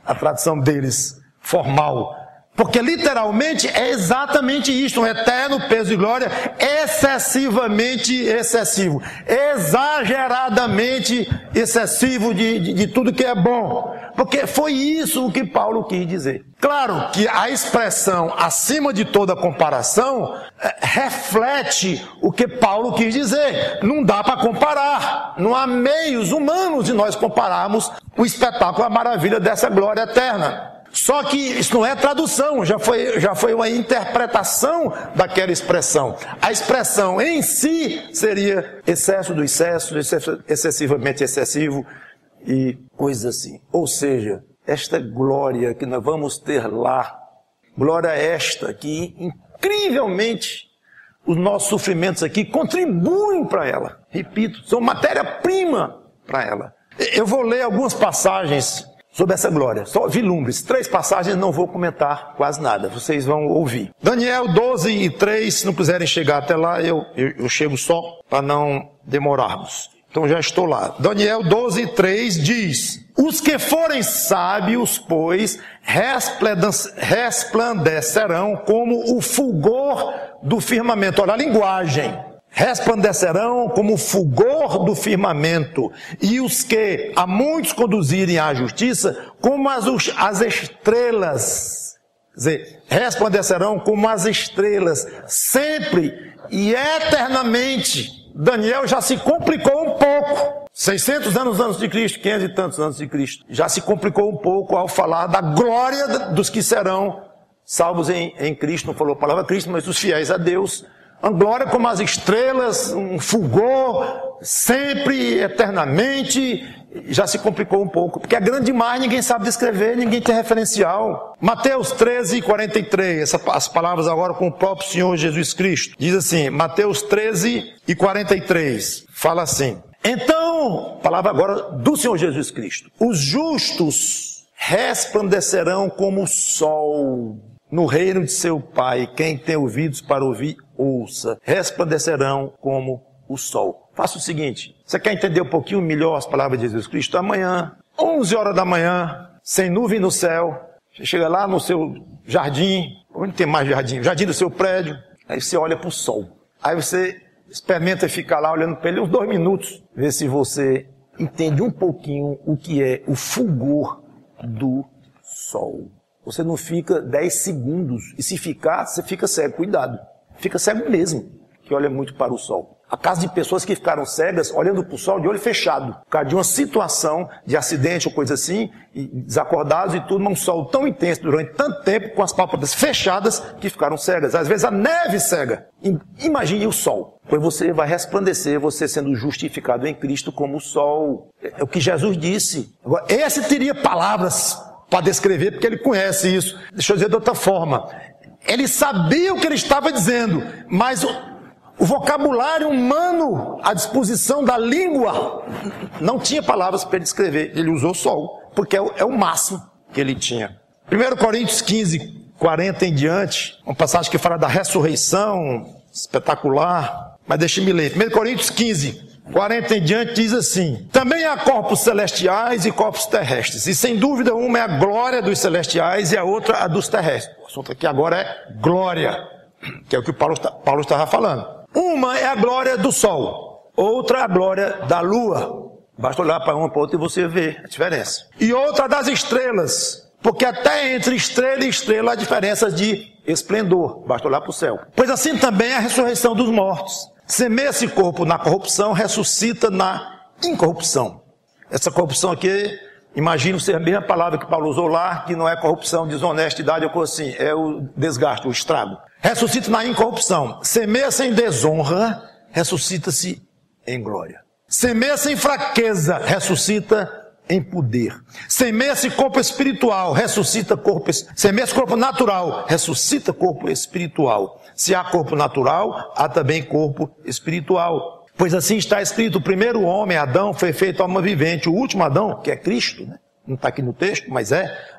S1: a tradução deles, formal. Porque literalmente é exatamente isto, um eterno peso de glória, excessivamente excessivo, exageradamente excessivo de tudo que é bom. Porque foi isso o que Paulo quis dizer. Claro que a expressão acima de toda comparação reflete o que Paulo quis dizer. Não dá para comparar. Não há meios humanos de nós compararmos o espetáculo, a maravilha dessa glória eterna. Só que isso não é tradução, já foi uma interpretação daquela expressão. A expressão em si seria excesso do excesso, excessivamente excessivo e coisas assim. Ou seja, esta glória que nós vamos ter lá, glória esta que incrivelmente os nossos sofrimentos aqui contribuem para ela. Repito, são matéria-prima para ela. Eu vou ler algumas passagens sobre essa glória, só vislumbres. 3 passagens, não vou comentar quase nada, vocês vão ouvir. Daniel 12:3, se não quiserem chegar até lá, eu chego só para não demorarmos. Então já estou lá. Daniel 12:3 diz: os que forem sábios, pois, resplandecerão como o fulgor do firmamento. Olha a linguagem. Resplandecerão como o fulgor do firmamento, e os que a muitos conduzirem à justiça, como as estrelas. Quer dizer, resplandecerão como as estrelas, sempre e eternamente. Daniel já se complicou um pouco. 600 anos antes de Cristo, 500 e tantos anos de Cristo. Já se complicou um pouco ao falar da glória dos que serão salvos em Cristo. Não falou a palavra Cristo, mas os fiéis a Deus. Uma glória como as estrelas, um fulgor, sempre, eternamente, já se complicou um pouco. Porque é grande demais, ninguém sabe descrever, ninguém tem referencial. Mateus 13:43, as palavras agora com o próprio Senhor Jesus Cristo. Diz assim, Mateus 13:43, fala assim: então, palavra agora do Senhor Jesus Cristo, os justos resplandecerão como o sol no reino de seu Pai. Quem tem ouvidos para ouvir, ouça. Resplandecerão como o sol. Faça o seguinte, você quer entender um pouquinho melhor as palavras de Jesus Cristo? Amanhã, 11 horas da manhã, sem nuvem no céu, você chega lá no seu jardim, onde tem mais jardim? Jardim do seu prédio, aí você olha para o sol. Aí você experimenta ficar lá olhando para ele uns 2 minutos, ver se você entende um pouquinho o que é o fulgor do sol. Você não fica 10 segundos. E se ficar, você fica cego. Cuidado. Fica cego mesmo, que olha muito para o sol. Há casos de pessoas que ficaram cegas olhando para o sol de olho fechado. Por causa de uma situação de acidente ou coisa assim, e desacordados e tudo, um sol tão intenso durante tanto tempo, com as pálpebras fechadas, que ficaram cegas. Às vezes a neve cega. Imagine o sol. Pois você vai resplandecer, você sendo justificado em Cristo como o sol. É o que Jesus disse. Agora, esse teria palavras para descrever, porque ele conhece isso. Deixa eu dizer de outra forma.
S2: Ele sabia o que ele estava dizendo, mas o vocabulário humano à disposição da língua não tinha palavras para ele descrever. Ele usou só, porque é o máximo que ele tinha. 1 Coríntios 15, 40 em diante, uma passagem que fala da ressurreição, espetacular, mas deixe-me ler. 1 Coríntios 15, 40 em diante diz assim: também há corpos celestiais e corpos terrestres, e sem dúvida uma é a glória dos celestiais e a outra a dos terrestres. O assunto aqui agora é glória, que é o que Paulo estava falando. Uma é a glória do sol, outra a glória da lua. Basta olhar para uma para outra e você vê a diferença. E outra das estrelas, porque até entre estrela e estrela há diferenças de esplendor. Basta olhar para o céu. Pois assim também é a ressurreição dos mortos. Semeia esse corpo na corrupção, ressuscita na incorrupção. Essa corrupção aqui, imagino ser a mesma palavra que Paulo usou lá, que não é corrupção, desonestidade ou coisa assim, é o desgaste, o estrago. Ressuscita na incorrupção. Semeia-se em desonra, ressuscita-se em glória. Semeia-se em fraqueza, ressuscita em poder. Semeia-se corpo espiritual, ressuscita corpo. Semeia-se corpo natural, ressuscita corpo espiritual. Se há corpo natural, há também corpo espiritual. Pois assim está escrito: o primeiro homem, Adão, foi feito alma vivente. O último Adão, que é Cristo, né? Não está aqui no texto, mas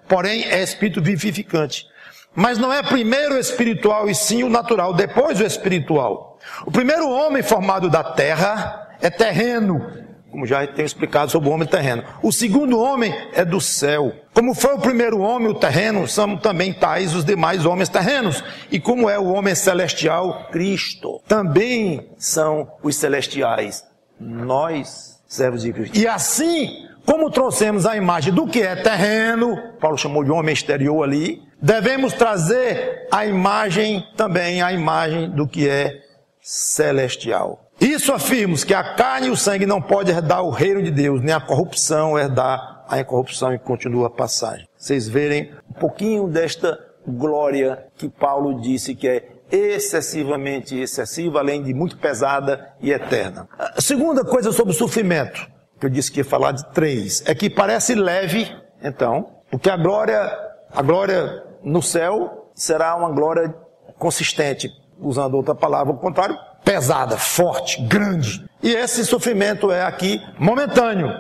S2: porém é espírito vivificante. Mas não é primeiro o espiritual e sim o natural, depois o espiritual. O primeiro homem formado da terra é terreno, como já tenho explicado sobre o homem terreno. O segundo homem é do céu. Como foi o primeiro homem, o terreno, são também tais os demais homens terrenos. E como é o homem celestial, Cristo, também são os celestiais, nós, servos de Cristo. E assim, como trouxemos a imagem do que é terreno, Paulo chamou de homem exterior ali, devemos trazer a imagem também, a imagem do que é celestial. Isso afirmos que a carne e o sangue não podem herdar o reino de Deus, nem a corrupção herdar a incorrupção, e continua a passagem. Vocês verem um pouquinho desta glória que Paulo disse que é excessivamente excessiva, além de muito pesada e eterna. A segunda coisa sobre o sofrimento, que eu disse que ia falar de 3, é que parece leve, então, porque a glória no céu será uma glória consistente, usando outra palavra, ao contrário, pesada, forte, grande. E esse sofrimento é aqui momentâneo,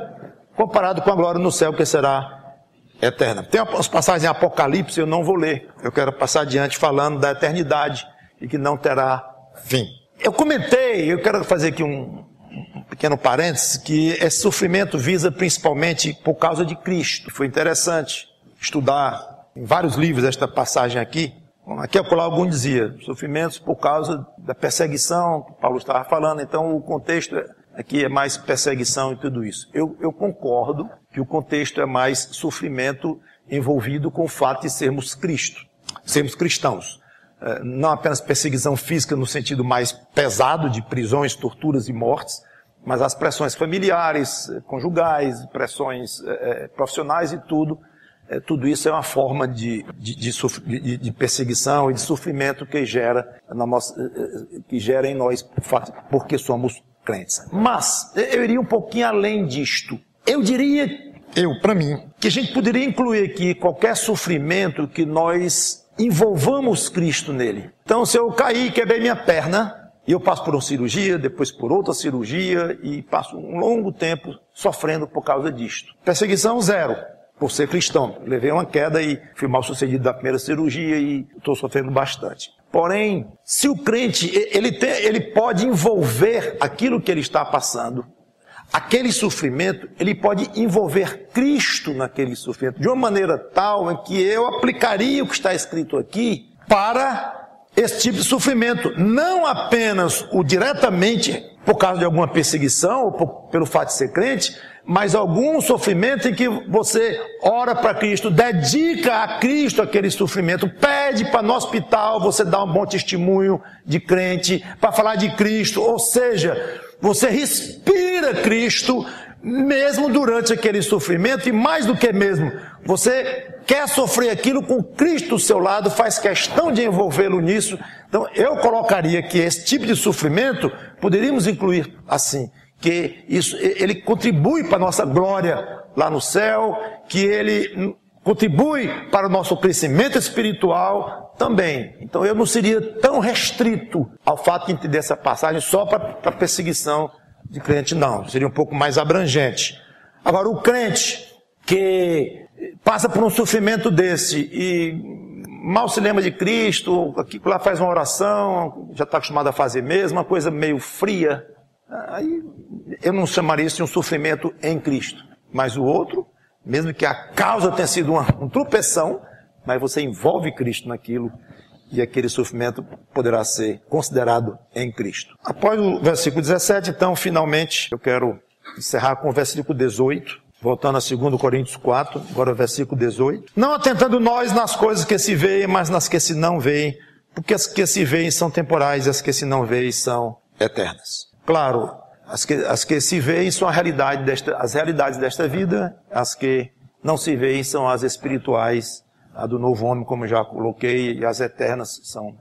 S2: comparado com a glória no céu, que será eterna. Tem as passagens em Apocalipse, eu não vou ler. Eu quero passar adiante falando da eternidade e que não terá fim. Eu quero fazer aqui um pequeno parênteses, que esse sofrimento visa principalmente por causa de Cristo. Foi interessante estudar em vários livros esta passagem aqui. Aqui algum dizia, sofrimentos por causa da perseguição, que Paulo estava falando, então o contexto aqui é mais perseguição e tudo isso. Eu concordo que o contexto é mais sofrimento envolvido com o fato de sermos cristãos. Não apenas perseguição física no sentido mais pesado de prisões, torturas e mortes, mas as pressões familiares, conjugais, pressões profissionais e tudo. Tudo isso é uma forma de perseguição e de sofrimento que gera em nós, porque somos crentes. Mas eu iria um pouquinho além disto. Eu diria, para mim, que a gente poderia incluir aqui qualquer sofrimento que nós envolvamos Cristo nele. Então, se eu cair e quebrei minha perna, e eu passo por uma cirurgia, depois por outra cirurgia, e passo um longo tempo sofrendo por causa disto. Perseguição 0. Por ser cristão, levei uma queda e fui mal sucedido da primeira cirurgia e estou sofrendo bastante. Porém, se o crente, ele pode envolver aquilo que ele está passando, aquele sofrimento, ele pode envolver Cristo naquele sofrimento, de uma maneira tal em que eu aplicaria o que está escrito aqui para esse tipo de sofrimento. Não apenas o diretamente por causa de alguma perseguição, ou pelo fato de ser crente, mas algum sofrimento em que você ora para Cristo, dedica a Cristo aquele sofrimento, pede para no hospital você dar um bom testemunho de crente, para falar de Cristo, ou seja, você respira Cristo mesmo durante aquele sofrimento, e mais do que mesmo, você quer sofrer aquilo com Cristo do seu lado, faz questão de envolvê-lo nisso. Então eu colocaria que esse tipo de sofrimento poderíamos incluir assim, que isso, ele contribui para a nossa glória lá no céu, que ele contribui para o nosso crescimento espiritual também. Então eu não seria tão restrito ao fato de entender essa passagem só para perseguição de crente, não. Seria um pouco mais abrangente. Agora, o crente que passa por um sofrimento desse e mal se lembra de Cristo, aqui lá faz uma oração, já está acostumado a fazer mesmo, uma coisa meio fria, aí eu não chamaria isso de um sofrimento em Cristo. Mas o outro, mesmo que a causa tenha sido um tropeção, mas você envolve Cristo naquilo e aquele sofrimento poderá ser considerado em Cristo. Após o versículo 17, então, finalmente, eu quero encerrar com o versículo 18. Voltando a 2 Coríntios 4, agora o versículo 18. Não atentando nós nas coisas que se veem, mas nas que se não veem, porque as que se veem são temporais e as que se não veem são eternas. Claro, as que se veem são as realidades desta vida, as que não se veem são as espirituais, a do novo homem, como já coloquei, e as eternas são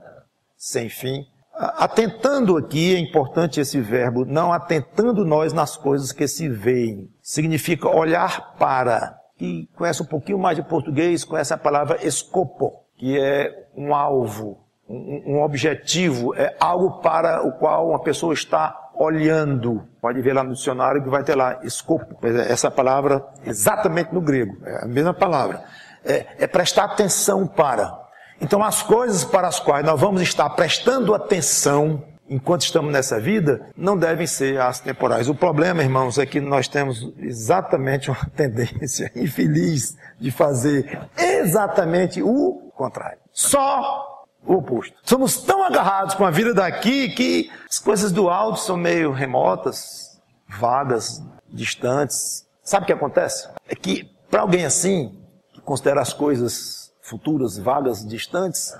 S2: sem fim. Atentando aqui, é importante esse verbo, não atentando nós nas coisas que se veem. Significa olhar para, e conhece um pouquinho mais de português, conhece a palavra escopo, que é um alvo, um objetivo, é algo para o qual uma pessoa está olhando. Pode ver lá no dicionário que vai ter lá, escopo. Essa palavra, exatamente no grego, é a mesma palavra. É prestar atenção para. Então as coisas para as quais nós vamos estar prestando atenção enquanto estamos nessa vida, não devem ser as temporais. O problema, irmãos, é que nós temos exatamente uma tendência infeliz de fazer exatamente o contrário. Só o oposto. Somos tão agarrados com a vida daqui que as coisas do alto são meio remotas, vagas, distantes. Sabe o que acontece? É que para alguém assim, que considera as coisas futuras, vagas, distantes,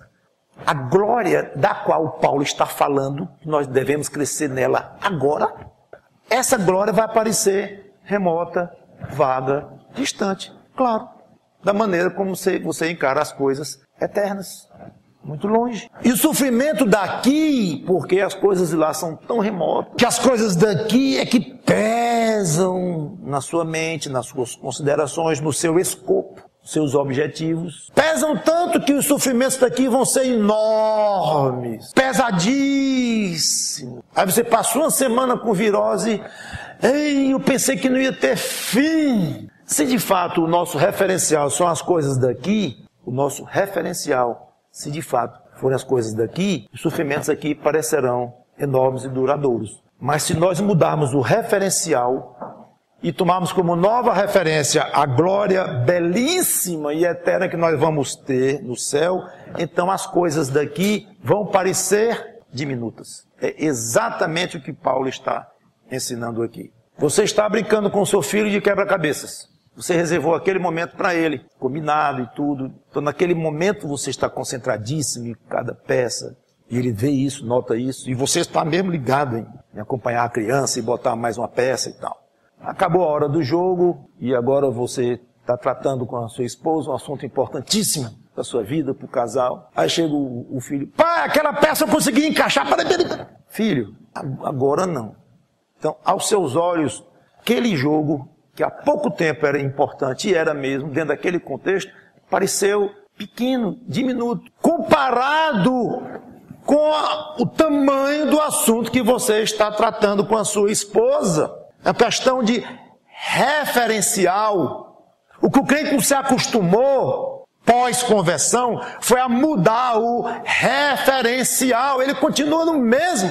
S2: a glória da qual Paulo está falando, nós devemos crescer nela agora, essa glória vai aparecer remota, vaga, distante, claro, da maneira como você encara as coisas eternas, muito longe. E o sofrimento daqui, porque as coisas de lá são tão remotas, que as coisas daqui é que pesam na sua mente, nas suas considerações, no seu escopo, seus objetivos. Pesam tanto que os sofrimentos daqui vão ser enormes, pesadíssimos. Aí você passou uma semana com virose, eu pensei que não ia ter fim. Se de fato o nosso referencial são as coisas daqui, o nosso referencial, se de fato forem as coisas daqui, os sofrimentos aqui parecerão enormes e duradouros. Mas se nós mudarmos o referencial e tomarmos como nova referência a glória belíssima e eterna que nós vamos ter no céu, então as coisas daqui vão parecer diminutas. É exatamente o que Paulo está ensinando aqui. Você está brincando com seu filho de quebra-cabeças. Você reservou aquele momento para ele, combinado e tudo. Então naquele momento você está concentradíssimo em cada peça. E ele vê isso, nota isso. E você está mesmo ligado em acompanhar a criança e botar mais uma peça e tal. Acabou a hora do jogo e agora você está tratando com a sua esposa um assunto importantíssimo da sua vida, para o casal. Aí chega o filho, pai, aquela peça eu consegui encaixar. Filho, agora não. Então, aos seus olhos, aquele jogo, que há pouco tempo era importante, e era mesmo, dentro daquele contexto, pareceu pequeno, diminuto, comparado com o tamanho do assunto que você está tratando com a sua esposa. É uma questão de referencial. O que o crente não se acostumou, pós-conversão, foi a mudar o referencial. Ele continua no mesmo.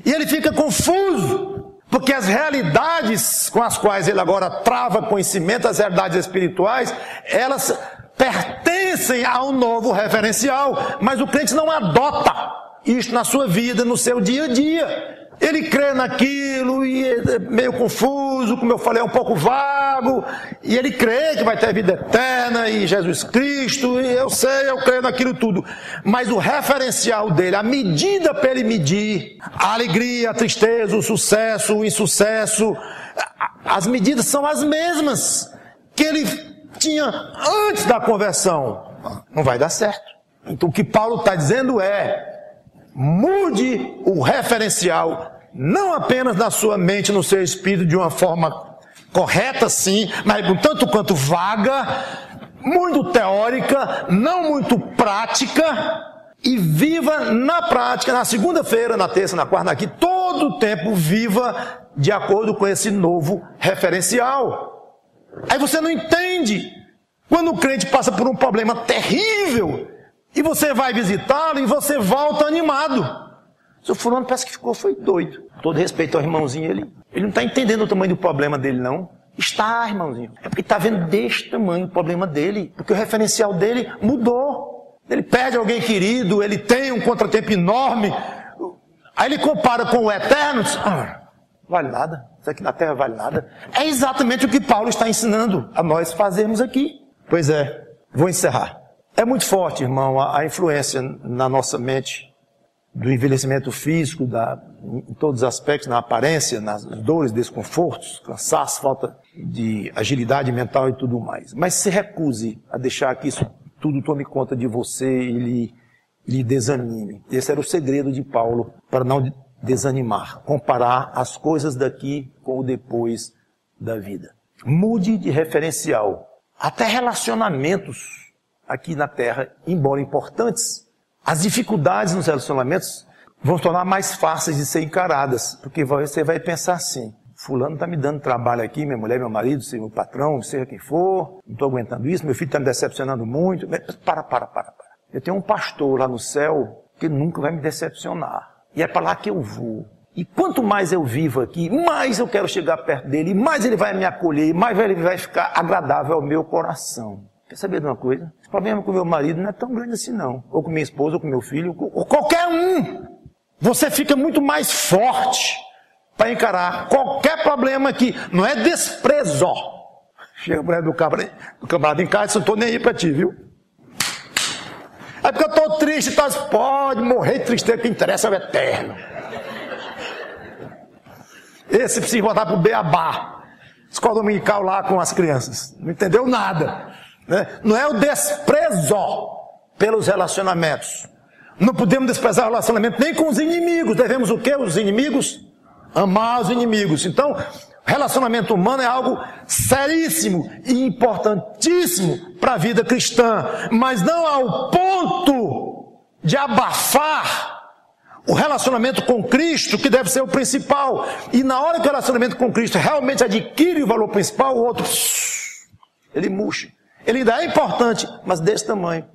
S2: E ele fica confuso, porque as realidades com as quais ele agora trava conhecimento, as realidades espirituais, elas pertencem a um novo referencial. Mas o crente não adota isso na sua vida, no seu dia a dia. Ele crê naquilo e é meio confuso, como eu falei, é um pouco vago. E ele crê que vai ter vida eterna e Jesus Cristo, e eu creio naquilo tudo. Mas o referencial dele, a medida para ele medir, a alegria, a tristeza, o sucesso, o insucesso, as medidas são as mesmas que ele tinha antes da conversão. Não vai dar certo. Então o que Paulo está dizendo é: mude o referencial, não apenas na sua mente, no seu espírito, de uma forma correta sim, mas um tanto quanto vaga, muito teórica, não muito prática, e viva na prática, na segunda-feira, na terça, na quarta, aqui, todo o tempo viva de acordo com esse novo referencial. Aí você não entende. Quando o crente passa por um problema terrível, e você vai visitá-lo e você volta animado. O fulano parece que foi doido. Todo respeito ao irmãozinho, ele não está entendendo o tamanho do problema dele, não. Está, irmãozinho. É porque está vendo deste tamanho o problema dele. Porque o referencial dele mudou. Ele perde alguém querido, ele tem um contratempo enorme. Aí ele compara com o eterno. Vale nada. Isso aqui na terra vale nada. É exatamente o que Paulo está ensinando a nós fazermos aqui. Pois é, vou encerrar. É muito forte, irmão, a influência na nossa mente do envelhecimento físico, em todos os aspectos, na aparência, nas dores, desconfortos, cansaço, falta de agilidade mental e tudo mais. Mas se recuse a deixar que isso tudo tome conta de você e lhe desanime. Esse era o segredo de Paulo para não desanimar, comparar as coisas daqui com o depois da vida. Mude de referencial. Até relacionamentos aqui na Terra, embora importantes, as dificuldades nos relacionamentos vão se tornar mais fáceis de ser encaradas, porque você vai pensar assim: fulano está me dando trabalho aqui, minha mulher, meu marido, meu patrão, seja quem for, não estou aguentando isso, meu filho está me decepcionando muito. Para. Eu tenho um pastor lá no céu que nunca vai me decepcionar, e é para lá que eu vou. E quanto mais eu vivo aqui, mais eu quero chegar perto dele, mais ele vai me acolher, mais ele vai ficar agradável ao meu coração. Quer saber de uma coisa? O problema com o meu marido não é tão grande assim não. Ou com minha esposa, ou com meu filho, ou qualquer um. Você fica muito mais forte para encarar qualquer problema aqui. Não é desprezo. Chega a mulher do camarada em casa, eu não estou nem aí para ti, viu? É porque eu estou triste, tá? Pode morrer de tristeza, que interessa é o eterno. Esse precisa voltar para o Beabá, escola dominical lá com as crianças. Não entendeu nada. Não é o desprezo pelos relacionamentos. Não podemos desprezar o relacionamento nem com os inimigos. Devemos o quê? Os inimigos? Amar os inimigos. Então, relacionamento humano é algo seríssimo e importantíssimo para a vida cristã. Mas não ao ponto de abafar o relacionamento com Cristo, que deve ser o principal. E na hora que o relacionamento com Cristo realmente adquire o valor principal, o outro, ele murcha. Ele ainda é importante, mas desse tamanho.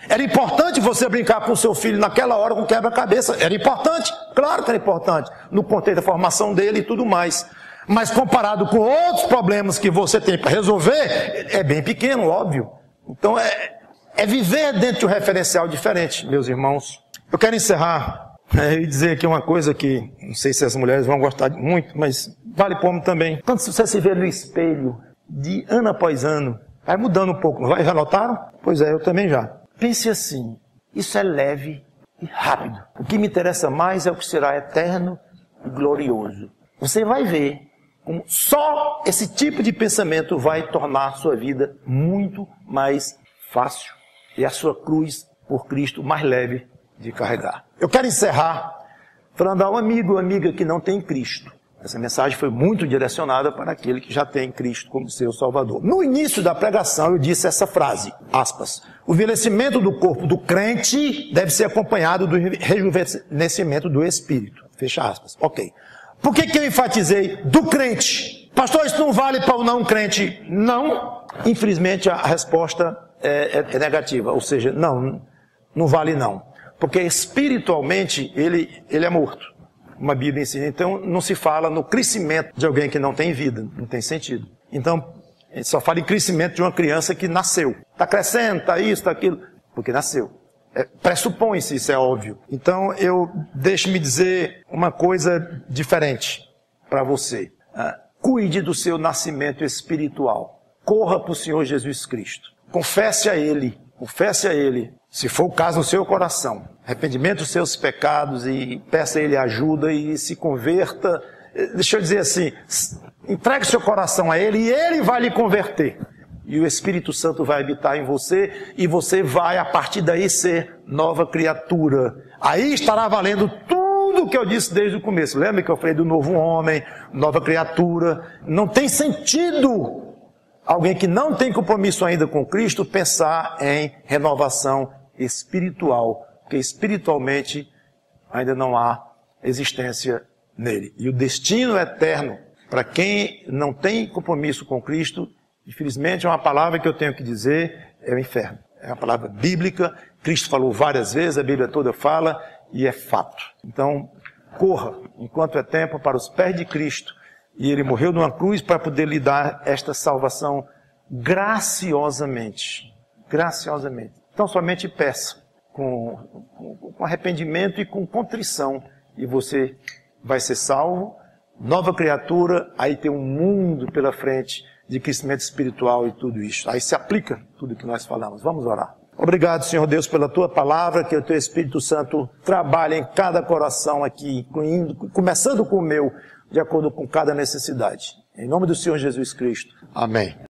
S2: Era importante você brincar com o seu filho naquela hora com quebra-cabeça. Era importante, claro que era importante, no contexto da formação dele e tudo mais. Mas comparado com outros problemas que você tem para resolver, é bem pequeno, óbvio. Então é viver dentro de um referencial diferente, meus irmãos. Eu quero encerrar e dizer aqui uma coisa que não sei se as mulheres vão gostar muito, mas vale para o homem também. Quando você se vê no espelho, de ano após ano, vai mudando um pouco, não vai? Já notaram? Pois é, eu também já. Pense assim, isso é leve e rápido. O que me interessa mais é o que será eterno e glorioso. Você vai ver como só esse tipo de pensamento vai tornar a sua vida muito mais fácil e a sua cruz por Cristo mais leve de carregar. Eu quero encerrar falando a um amigo ou amiga que não tem Cristo. Essa mensagem foi muito direcionada para aquele que já tem Cristo como seu Salvador. No início da pregação eu disse essa frase, aspas: o envelhecimento do corpo do crente deve ser acompanhado do rejuvenescimento do espírito. Fecha aspas. Ok. Por que eu enfatizei do crente? Pastor, isso não vale para o não crente? Não. Infelizmente a resposta é negativa. Ou seja, não vale não. Porque espiritualmente ele é morto. Uma Bíblia ensina. Então não se fala no crescimento de alguém que não tem vida. Não tem sentido. Então a gente só fala em crescimento de uma criança que nasceu. Está crescendo, está isso, está aquilo. Porque nasceu. Pressupõe-se, isso é óbvio. Então deixe-me dizer uma coisa diferente para você. Cuide do seu nascimento espiritual. Corra para o Senhor Jesus Cristo. Confesse a Ele. Confesse a Ele, se for o caso, no seu coração. Arrependimento dos seus pecados e peça a Ele ajuda e se converta. Deixa eu dizer assim, entregue seu coração a Ele e Ele vai lhe converter. E o Espírito Santo vai habitar em você e você vai, a partir daí, ser nova criatura. Aí estará valendo tudo o que eu disse desde o começo. Lembra que eu falei do novo homem, nova criatura? Não tem sentido alguém que não tem compromisso ainda com Cristo pensar em renovação espiritual, porque espiritualmente ainda não há existência nele. E o destino eterno, para quem não tem compromisso com Cristo, infelizmente é uma palavra que eu tenho que dizer, é o inferno. É uma palavra bíblica, Cristo falou várias vezes, a Bíblia toda fala, e é fato. Então, corra, enquanto é tempo, para os pés de Cristo, e ele morreu numa cruz para poder lhe dar esta salvação graciosamente. Graciosamente. Então, somente peça, com arrependimento e com contrição, e você vai ser salvo, nova criatura, aí tem um mundo pela frente de crescimento espiritual e tudo isso. Aí se aplica tudo que nós falamos. Vamos orar. Obrigado, Senhor Deus, pela Tua palavra, que o Teu Espírito Santo trabalhe em cada coração aqui, começando com o meu, de acordo com cada necessidade. Em nome do Senhor Jesus Cristo. Amém.